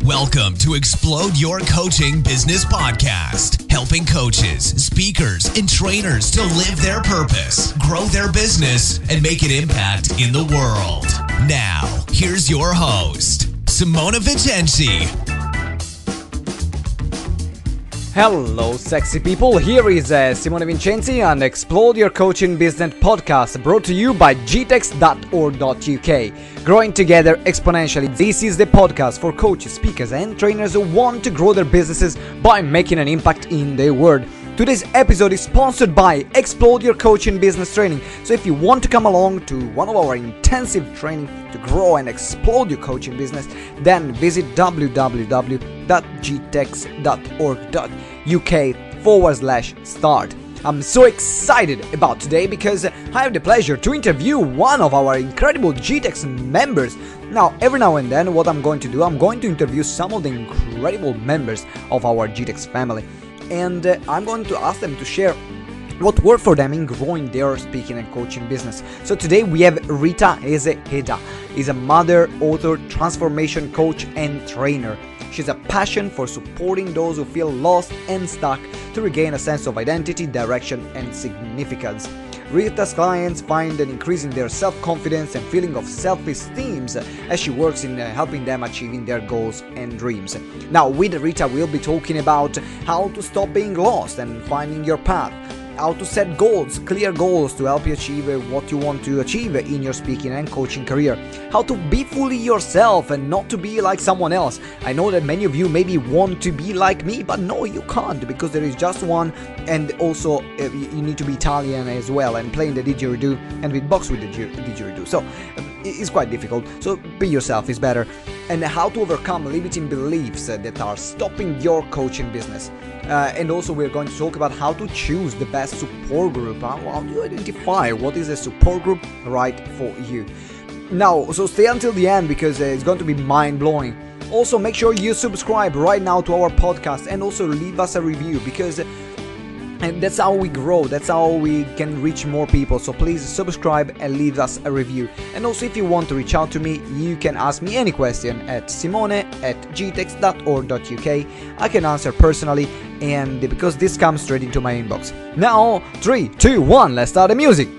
Welcome to Explode Your Coaching Business Podcast, helping coaches, speakers, and trainers to live their purpose, grow their business, and make an impact in the world. Now, here's your host, Simona Vicenci. Hello, sexy people. Here is Simona Vicenci and Explode Your Coaching Business Podcast, brought to you by gtex.org.uk. Growing together exponentially. This is the podcast for coaches, speakers, and trainers who want to grow their businesses by making an impact in the world. Today's episode is sponsored by Explode Your Coaching Business Training. So if you want to come along to one of our intensive training to grow and explode your coaching business, then visit www.gtex.org.uk/start. I'm so excited about today because I have the pleasure to interview one of our incredible GTEx members. Now, every now and then, what I'm going to do, I'm going to interview some of the incredible members of our GTEx family. And I'm going to ask them to share what worked for them in growing their speaking and coaching business. So today we have Rita Edah. Is a mother, author, transformation coach, and trainer. She's a passion for supporting those who feel lost and stuck to regain a sense of identity, direction, and significance. Rita's clients find an increase in their self-confidence and feeling of self-esteem as she works in helping them achieving their goals and dreams. Now, with Rita, we'll be talking about how to stop being lost and finding your path, how to set goals, clear goals to help you achieve what you want to achieve in your speaking and coaching career, how to be fully yourself and not to be like someone else. I know that many of you maybe want to be like me, but no, you can't, because there is just one, and also you need to be Italian as well and playing the didgeridoo and beatbox with the didgeridoo. So it's quite difficult. So be yourself is better. And how to overcome limiting beliefs that are stopping your coaching business. And also we're going to talk about how to choose the best support group. How do you identify what is a support group right for you? Now, so stay until the end because it's going to be mind-blowing. Also, make sure you subscribe right now to our podcast and also leave us a review because and that's how we grow, that's how we can reach more people. So please subscribe and leave us a review. And also, if you want to reach out to me, you can ask me any question at simone@gtex.org.uk. I can answer personally, and because this comes straight into my inbox. Now, 3, 2, 1, let's start the music.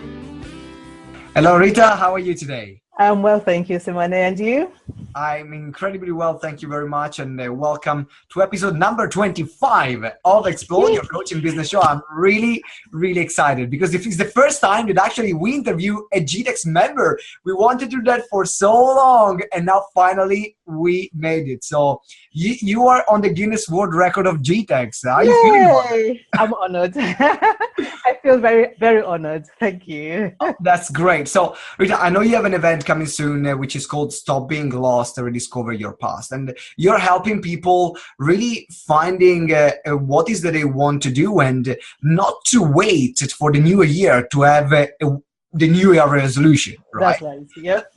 Hello, Rita. How are you today? I'm well, thank you, Simone. And you? I'm incredibly well, thank you very much, and welcome to episode number 25 of Explore Your Coaching Business Show. I'm really excited because if it's the first time that actually we interview a GTEx member, we wanted to do that for so long, and now finally we made it. So you are on the Guinness World Record of GTEx. How are you feeling about it? I'm honored. I feel very, very honored. Thank you. Oh, that's great. So, Rita, I know you have an event coming soon, which is called Stop Being Lost and Rediscover Your Past. And you're helping people really finding what is that they want to do and not to wait for the new year to have the new year resolution, right? That's right. Yep.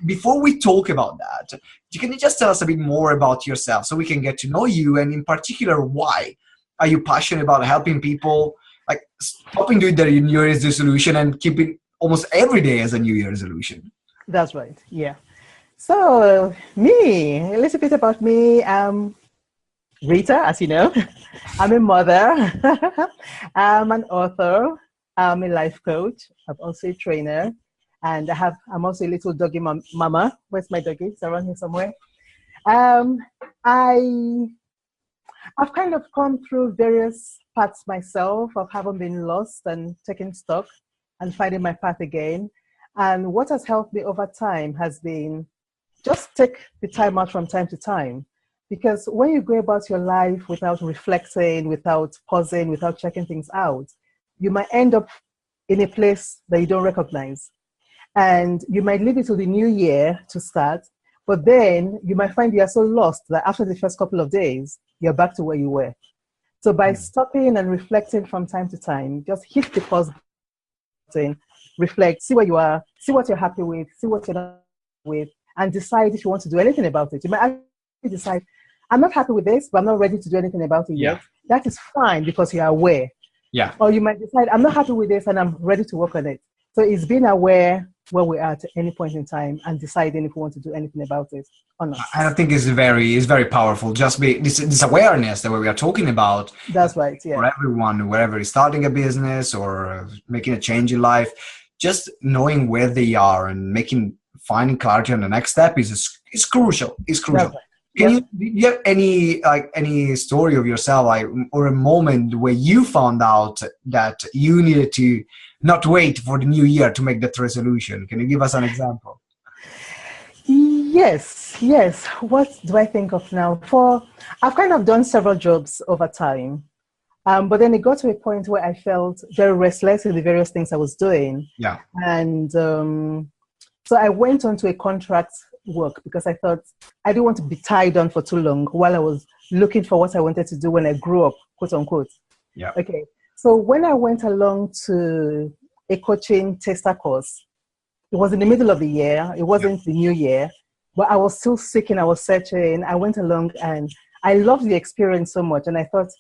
Before we talk about that, can you just tell us a bit more about yourself so we can get to know you, and in particular, why are you passionate about helping people like stopping doing their New Year's resolution and keeping almost every day as a New Year's resolution? That's right. Yeah. So me, a little bit about me. Rita, as you know, I'm a mother. I'm an author. I'm a life coach. I'm also a trainer. And I'm also a little doggy mama. Where's my doggy? It's around here somewhere. I've kind of gone through various parts myself of having been lost and taking stock and finding my path again. And what has helped me over time has been just take the time out from time to time. Because when you go about your life without reflecting, without pausing, without checking things out, you might end up in a place that you don't recognize. And you might leave it to the new year to start, but then you might find you are so lost that after the first couple of days, you're back to where you were. So by stopping and reflecting from time to time, just hit the pause button, reflect, see where you are, see what you're happy with, see what you're not with, and decide if you want to do anything about it. You might actually decide, I'm not happy with this, but I'm not ready to do anything about it yet. That is fine because you're aware. Yeah. Or you might decide, I'm not happy with this and I'm ready to work on it. So it's being aware where we are at any point in time and deciding if we want to do anything about it or not. I think it's very powerful. Just be this awareness that we are talking about. That's right. For Yeah. everyone, wherever is starting a business or making a change in life, just knowing where they are and finding clarity on the next step is crucial. It's crucial. Right. Can you, do you have any story of yourself, or a moment where you found out that you needed to not wait for the new year to make that resolution? Can you give us an example? Yes. What do I think of now? I've kind of done several jobs over time, but then it got to a point where I felt very restless in the various things I was doing. Yeah. And so I went on to a contract work because I thought I didn't want to be tied down for too long while I was looking for what I wanted to do when I grew up, quote unquote. Yeah. Okay. So when I went along to a coaching tester course, it was in the middle of the year. It wasn't the new year, but I was still seeking. I was searching. I went along and I loved the experience so much. And I thought,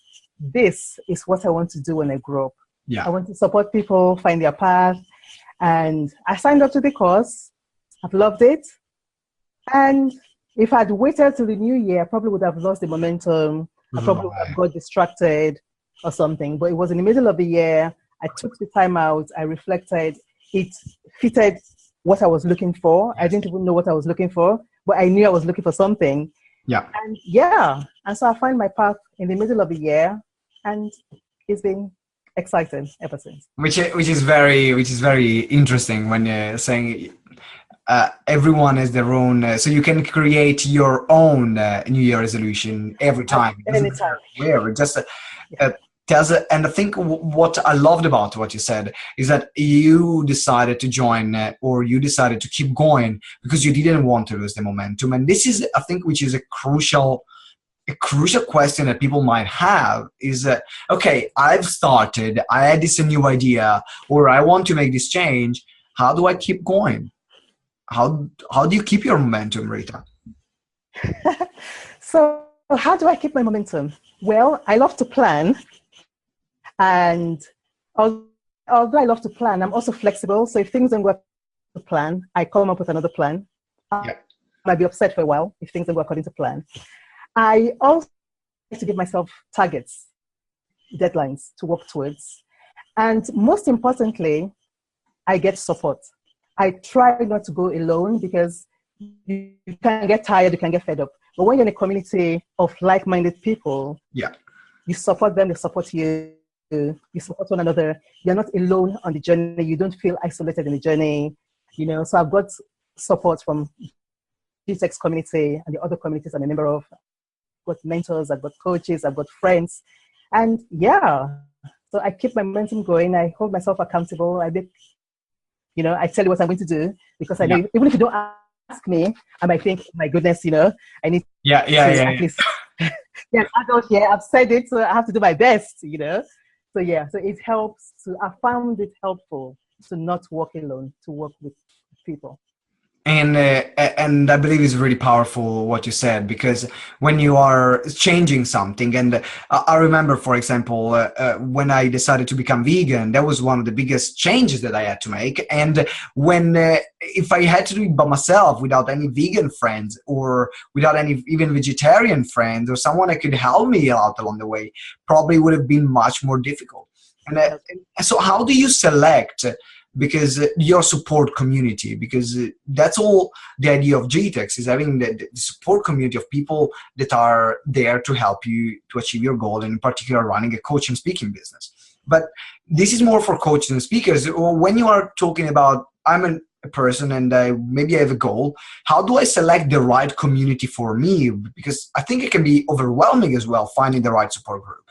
this is what I want to do when I grow up. Yeah. I want to support people find their path. And I signed up to the course. I've loved it. And if I'd waited till the new year, I probably would have lost the momentum. I probably would have got distracted or something. But it was in the middle of the year. I took the time out. I reflected. It fitted what I was looking for. I didn't even know what I was looking for, but I knew I was looking for something. Yeah. And so I find my path in the middle of the year, and it's been exciting ever since. Which is very interesting when you're saying everyone has their own, so you can create your own New Year resolution every time. Anytime. Where it just and I think what I loved about what you said is that you decided to join or you decided to keep going because you didn't want to lose the momentum. And this is, I think, which is a crucial question that people might have is that, okay, I've started, I had this new idea, or I want to make this change. How do I keep going? How do you keep your momentum, Rita? So how do I keep my momentum? Well, I love to plan. And although I love to plan, I'm also flexible. So if things don't go to plan, I come up with another plan. I might be upset for a while if things don't go according to plan. I also like to give myself targets, deadlines to work towards. And most importantly, I get support. I try not to go alone because you can get tired, you can get fed up. But when you're in a community of like-minded people, you support them, they support you. You support one another. You're not alone on the journey. You don't feel isolated in the journey. So I've got support from GTEX community and the other communities I'm a member of. I've got mentors, I've got coaches, I've got friends. And so I keep my momentum going. I hold myself accountable. I tell you what I'm going to do because I know even if you don't ask me, I might think, my goodness, I need to at least adult here. I've said it, so I have to do my best, So it helps I found it helpful to not work alone, to work with people. And I believe it's really powerful what you said, because when you are changing something, and I remember, for example, when I decided to become vegan, that was one of the biggest changes that I had to make. And when if I had to do it by myself without any vegan friends or without any even vegetarian friends or someone that could help me out along the way, probably would have been much more difficult. And so how do you select? Because your support community, because that's all the idea of GTEX, is having the support community of people that are there to help you to achieve your goal, and in particular running a coaching speaking business. But this is more for coaches and speakers. When you are talking about, I'm a person and maybe I have a goal, how do I select the right community for me? Because I think it can be overwhelming as well, finding the right support group.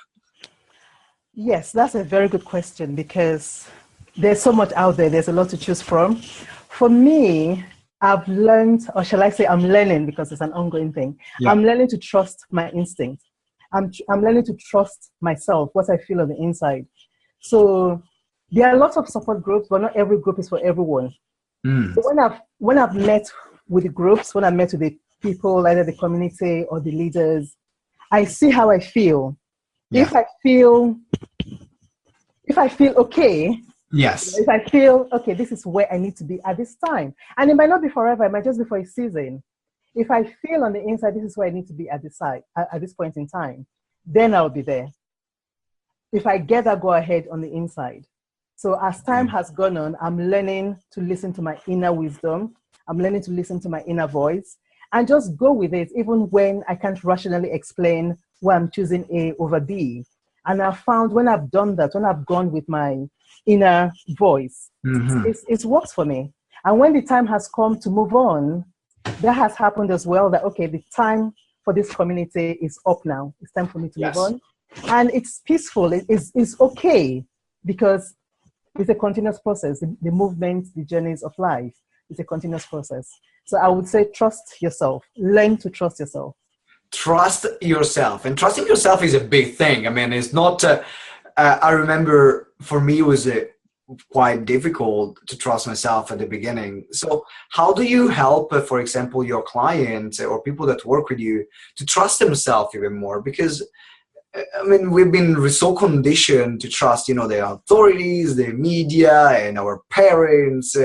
Yes, that's a very good question, because there's so much out there. There's a lot to choose from. For me, I've learned, or shall I say I'm learning, because it's an ongoing thing. I'm learning to trust my instinct. I'm learning to trust myself, what I feel on the inside. So there are lots of support groups, but not every group is for everyone. So when I've met with the groups, when I've met with the people, either the community or the leaders, I see how I feel. If I feel okay, Yes. If I feel, okay, this is where I need to be at this time. And it might not be forever, it might just be for a season. If I feel on the inside, this is where I need to be at this point in time, then I'll be there. If I get that go ahead on the inside. So as time has gone on, I'm learning to listen to my inner wisdom. I'm learning to listen to my inner voice and just go with it, even when I can't rationally explain why I'm choosing A over B. And I've found when I've done that, when I've gone with my inner voice, it works for me. And when the time has come to move on, that has happened as well, that, okay, the time for this community is up now. It's time for me to move on. And it's peaceful. It's okay because it's a continuous process. The movement, the journeys of life, it's a continuous process. So I would say trust yourself. Learn to trust yourself. Trust yourself. And trusting yourself is a big thing. I mean, it's not, I remember for me it was quite difficult to trust myself at the beginning. So how do you help, for example, your clients or people that work with you to trust themselves even more? Because I mean, we've been so conditioned to trust, the authorities, the media, and our parents.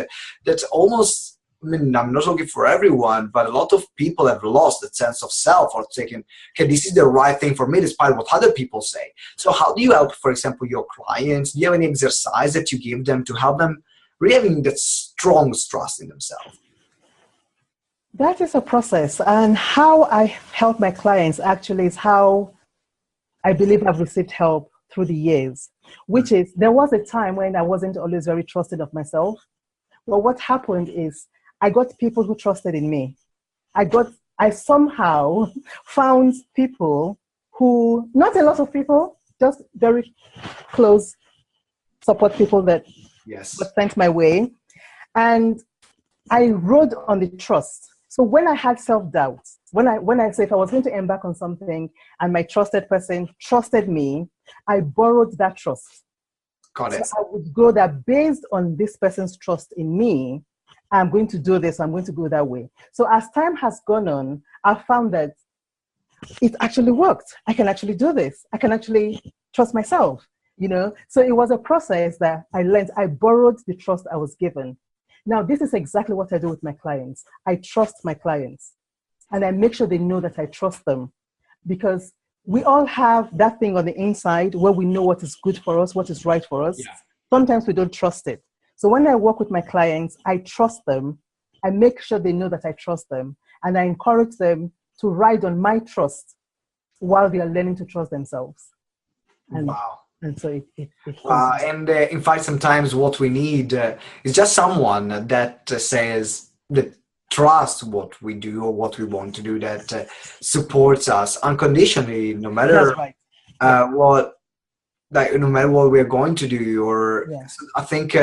That's almost, I mean, I'm not talking for everyone, but a lot of people have lost that sense of self or taken, okay, this is the right thing for me, despite what other people say. So how do you help, for example, your clients? Do you have any exercise that you give them to help them really having that strong trust in themselves? That is a process. And how I help my clients actually is how I believe I've received help through the years, which is there was a time when I wasn't always very trusting of myself. But what happened is I got people who trusted in me. I somehow found people who, not a lot of people, just very close support people that were sent my way. And I rode on the trust. So when I had self-doubt, when I say if I was going to embark on something and my trusted person trusted me, I borrowed that trust. Got it. So I would go that based on this person's trust in me, I'm going to do this, I'm going to go that way. So as time has gone on, I found that it actually worked. I can actually do this. I can actually trust myself, So it was a process that I learned. I borrowed the trust I was given. Now, this is exactly what I do with my clients. I trust my clients and I make sure they know that I trust them, because we all have that thing on the inside where we know what is good for us, what is right for us. Yeah. Sometimes we don't trust it. So when I work with my clients, I trust them. I make sure they know that I trust them, and I encourage them to ride on my trust while they are learning to trust themselves. And, wow. And so in fact, sometimes what we need is just someone that says that trusts what we do or what we want to do, that supports us unconditionally, no matter what. Like, no matter what we're going to do, or I think,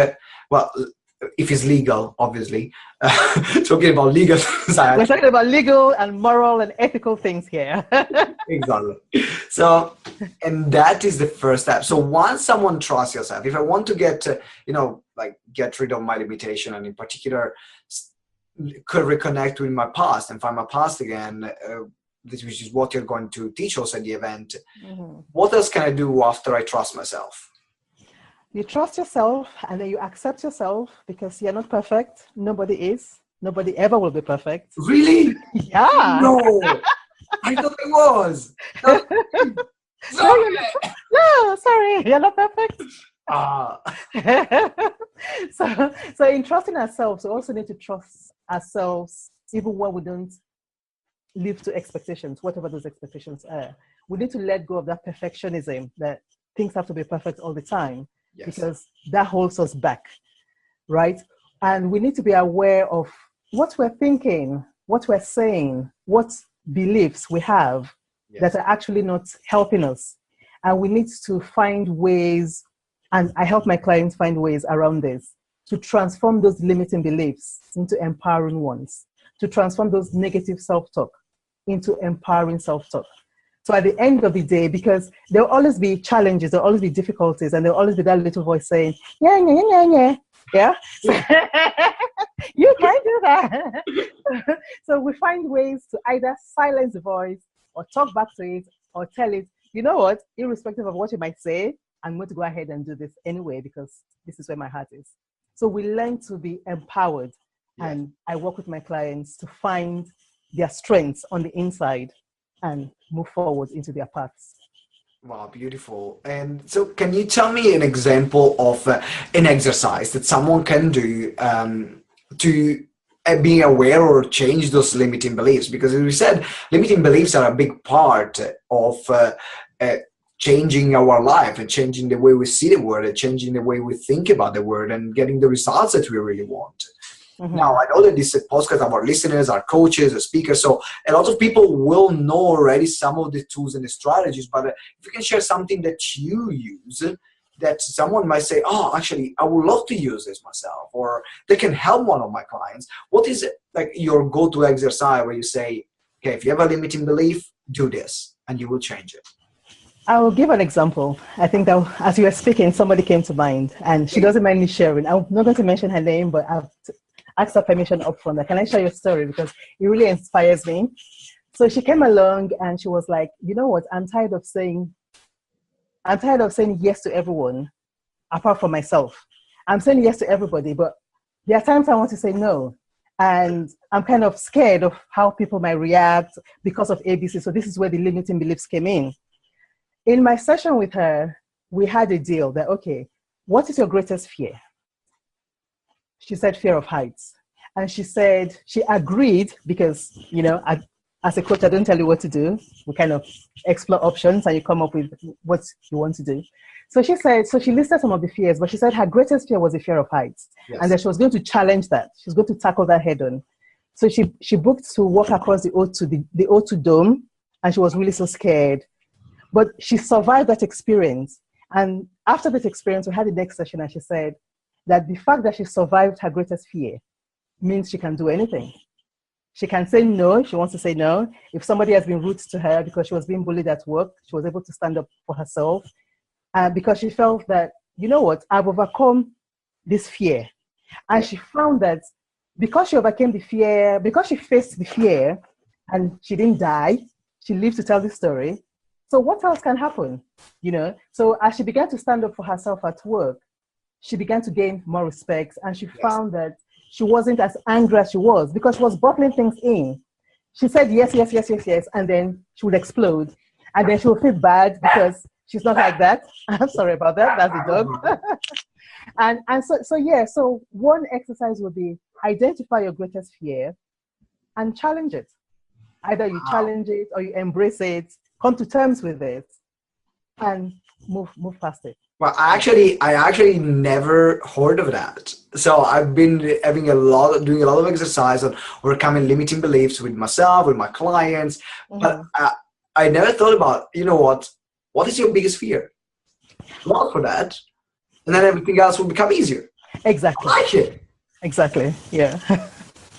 if it's legal, obviously, talking about legal things. We're talking about legal and moral and ethical things here. Exactly. So, and that is the first step. So once someone trusts yourself, if I want to get, get rid of my limitation, and in particular, could reconnect with my past and find my past again, which is what you're going to teach us at the event. Mm-hmm. What else can I do after I trust myself? You trust yourself, and then you accept yourself, because you're not perfect. Nobody is. Nobody ever will be perfect. Really? Yeah. No. I thought it was. No. Sorry. No, sorry. You're not perfect. So in trusting ourselves, we also need to trust ourselves even when we don't live to expectations, whatever those expectations are. We need to let go of that perfectionism, that things have to be perfect all the time, because that holds us back, right? And we need to be aware of what we're thinking, what we're saying, what beliefs we have that are actually not helping us. And we need to find ways, and I help my clients find ways around this, to transform those limiting beliefs into empowering ones, to transform those negative self-talk into empowering self-talk. So at the end of the day, because there'll always be challenges, there'll always be difficulties, and there'll always be that little voice saying, yeah, you can do that. So we find ways to either silence the voice or talk back to it or tell it, you know what, irrespective of what you might say, I'm going to go ahead and do this anyway because this is where my heart is. So we learn to be empowered. Yeah. And I work with my clients to find their strengths on the inside and move forward into their paths. Wow, beautiful. And so can you tell me an example of an exercise that someone can do to be aware or change those limiting beliefs? Because as we said, limiting beliefs are a big part of changing our life and changing the way we see the world and changing the way we think about the world and getting the results that we really want. Now, I know that this podcast, our listeners are coaches, are speakers, so a lot of people will know already some of the tools and the strategies, but if you can share something that you use that someone might say, oh, actually, I would love to use this myself, or they can help one of my clients. What is like your go-to exercise where you say, okay, if you have a limiting belief, do this, and you will change it? I will give an example. I think that as you were speaking, somebody came to mind, and she doesn't mind me sharing. I'm not going to mention her name, but I've asked her permission up front. Can I share your story? Because it really inspires me. So she came along and she was like, you know what? I'm tired of saying yes to everyone apart from myself. I'm saying yes to everybody, but there are times I want to say no. And I'm kind of scared of how people might react because of ABC. So this is where the limiting beliefs came in. In my session with her, we had a deal that, okay, what is your greatest fear? She said fear of heights. And she said she agreed because, you know, as a coach, I don't tell you what to do. We kind of explore options and you come up with what you want to do. So she said, so she listed some of the fears, but she said her greatest fear was the fear of heights. Yes. And that she was going to challenge that. She was going to tackle that head on. So she booked to walk across the O2 Dome, and she was really so scared. But she survived that experience. And after that experience, we had the next session, and she said that the fact that she survived her greatest fear means she can do anything. She can say no if she wants to say no. If somebody has been rude to her because she was being bullied at work, she was able to stand up for herself. Because she felt that, you know what, I've overcome this fear. And she found that because she overcame the fear, because she faced the fear and she didn't die, she lived to tell the story. So what else can happen? You know, so as she began to stand up for herself at work, she began to gain more respect, and she found that she wasn't as angry as she was because she was bottling things in. She said yes, and then she would explode. And then she would feel bad because she's not like that. I'm sorry about that. That's the dog. So one exercise would be identify your greatest fear and challenge it. Either you challenge it or you embrace it, come to terms with it, and move past it. Well, I actually never heard of that. So I've been doing a lot of exercise on overcoming limiting beliefs with myself, with my clients. Mm-hmm. But I never thought about, you know what is your biggest fear? Not for that, and then everything else will become easier. Exactly. I like it. Exactly. Yeah.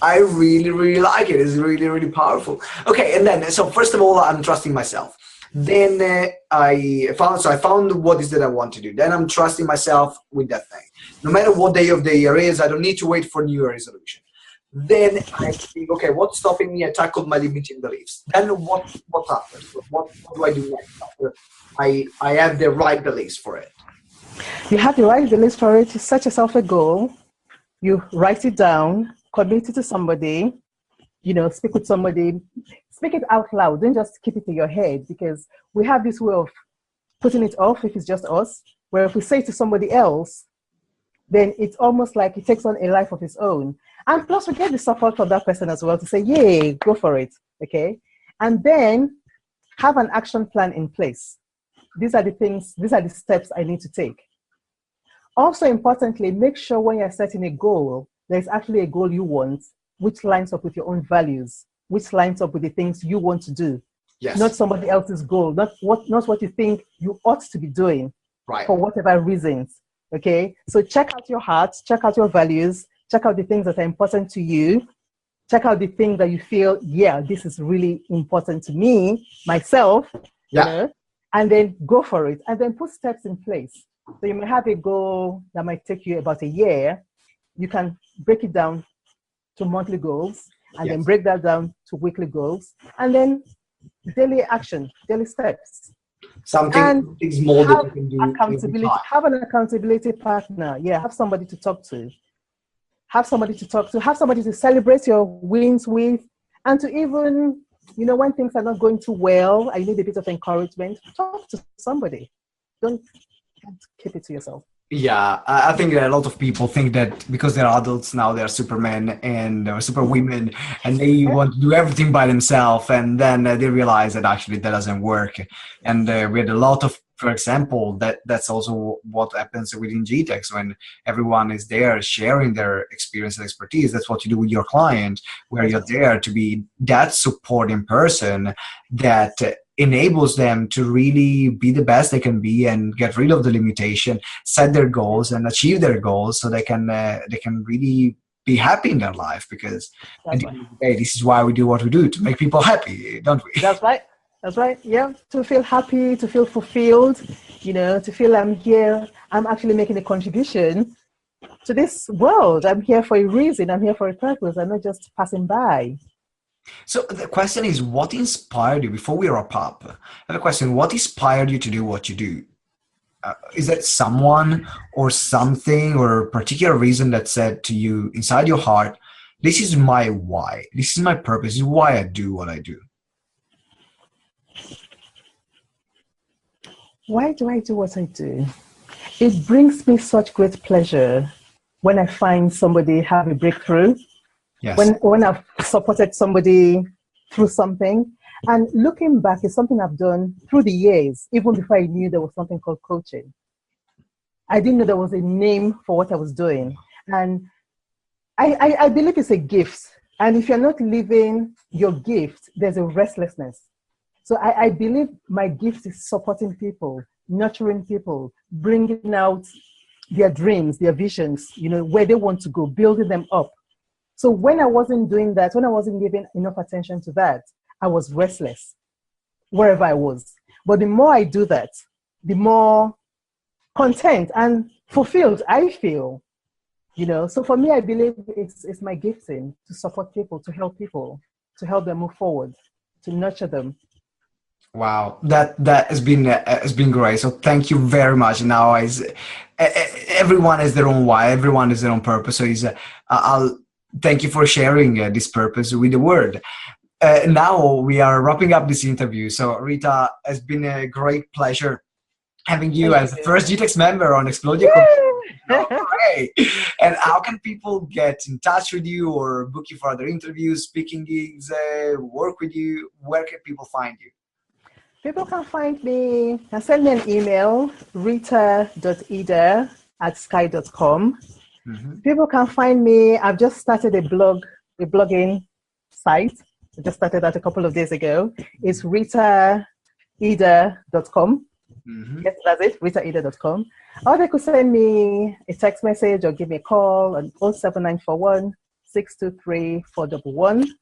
I really, really like it. It's really, really powerful. Okay, and then so first of all, I'm trusting myself. Then I found what is that I want to do. Then I'm trusting myself with that thing. No matter what day of the year is, I don't need to wait for New Year resolution. Then I think, okay, what's stopping me? I tackled my limiting beliefs. Then what happens? What do I do next after I have the right beliefs for it? You have the right beliefs for it. You set yourself a goal. You write it down, commit it to somebody, you know, speak with somebody, speak it out loud. Don't just keep it in your head, because we have this way of putting it off if it's just us, where if we say it to somebody else, then it's almost like it takes on a life of its own. And plus we get the support from that person as well to say, yay, go for it, okay? And then have an action plan in place. These are the steps I need to take. Also importantly, make sure when you're setting a goal, there's actually a goal you want, which lines up with your own values, which lines up with the things you want to do. Yes. Not somebody else's goal, not what you think you ought to be doing, right, for whatever reasons, okay? So check out your heart, check out your values, check out the things that are important to you, check out the things that you feel, yeah, this is really important to me, myself, you know, and then go for it, and then put steps in place. So you may have a goal that might take you about a year. You can break it down to monthly goals, and then break that down to weekly goals, and then daily action, daily steps. And something small that have you can do every accountability. time. Have an accountability partner. Yeah, have somebody to talk to. Have somebody to talk to. Have somebody to celebrate your wins with, and to even, when things are not going too well, I need a bit of encouragement. Talk to somebody. Don't keep it to yourself. Yeah, I think that a lot of people think that because they're adults now, they're supermen and super women, and they want to do everything by themselves, and then they realize that actually that doesn't work. And we had a lot of, for example, that's also what happens within GTEx when everyone is there sharing their experience and expertise. That's what you do with your client, where you're there to be that supporting person that enables them to really be the best they can be and get rid of the limitation, set their goals and achieve their goals, so they can really be happy in their life. Because at the end of the day, this is why we do what we do, to make people happy, don't we? That's right. That's right. Yeah. To feel happy, to feel fulfilled, to feel I'm here, I'm actually making a contribution to this world. I'm here for a reason. I'm here for a purpose. I'm not just passing by. So the question is, what inspired you, before we wrap up, I have a question. What inspired you to do what you do? Is that someone or something or a particular reason that said to you inside your heart, this is my why, this is my purpose, this is why I do what I do? Why do I do what I do? It brings me such great pleasure when I find somebody have a breakthrough. Yes. When I've supported somebody through something, and looking back is something I've done through the years, even before I knew there was something called coaching. I didn't know there was a name for what I was doing. And I believe it's a gift. And if you're not living your gift, there's a restlessness. So I believe my gift is supporting people, nurturing people, bringing out their dreams, their visions, where they want to go, building them up. So when I wasn't doing that, when I wasn't giving enough attention to that, I was restless wherever I was. But the more I do that, the more content and fulfilled I feel. So for me, I believe it's my gifting to support people, to help them move forward, to nurture them. Wow, that has been great. So thank you very much. Now, everyone has their own why, everyone has their own purpose. So I'll thank you for sharing this purpose with the world. Now we are wrapping up this interview. So Rita, has been a great pleasure having you as the first GTEx member on Explode Your Career. Okay. And how can people get in touch with you or book you for other interviews, speaking gigs, work with you? Where can people find you? People can find me, can send me an email, rita.edah@sky.com. Mm-hmm. People can find me. I've just started a blogging site. I just started that a couple of days ago. It's ritaedah.com. Mm-hmm. Yes, that's it, ritaedah.com. Or they could send me a text message or give me a call on 07941 623 411.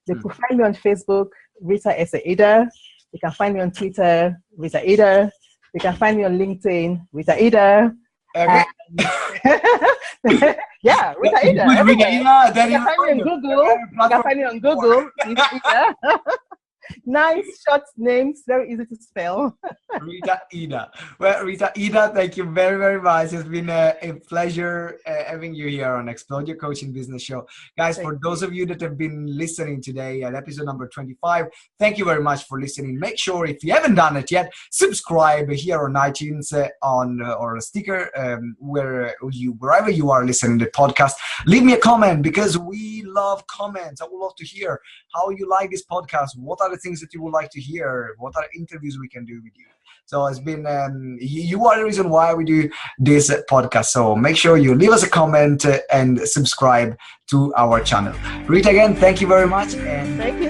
They could find me on Facebook, Rita Edah. They can find me on Twitter, Rita Edah. They can find me on LinkedIn, Rita Edah. Okay. Yeah, Rita Edah. Rita Edah. You can find me on Google. You can find me on Google. Nice short names, very easy to spell. Rita Edah. Well, Rita Edah, thank you very, very much. It's been a pleasure having you here on Explode Your Coaching Business Show. Guys, for those of you that have been listening today at episode number 25, thank you very much for listening. Make sure, if you haven't done it yet, subscribe here on iTunes or a sticker wherever you are listening to the podcast. Leave me a comment, because we love comments. I would love to hear how you like this podcast. What are the things that you would like to hear? What are interviews we can do with you? So it's been, you are the reason why we do this podcast. So make sure you leave us a comment and subscribe to our channel. Rita, again, thank you very much. And thank you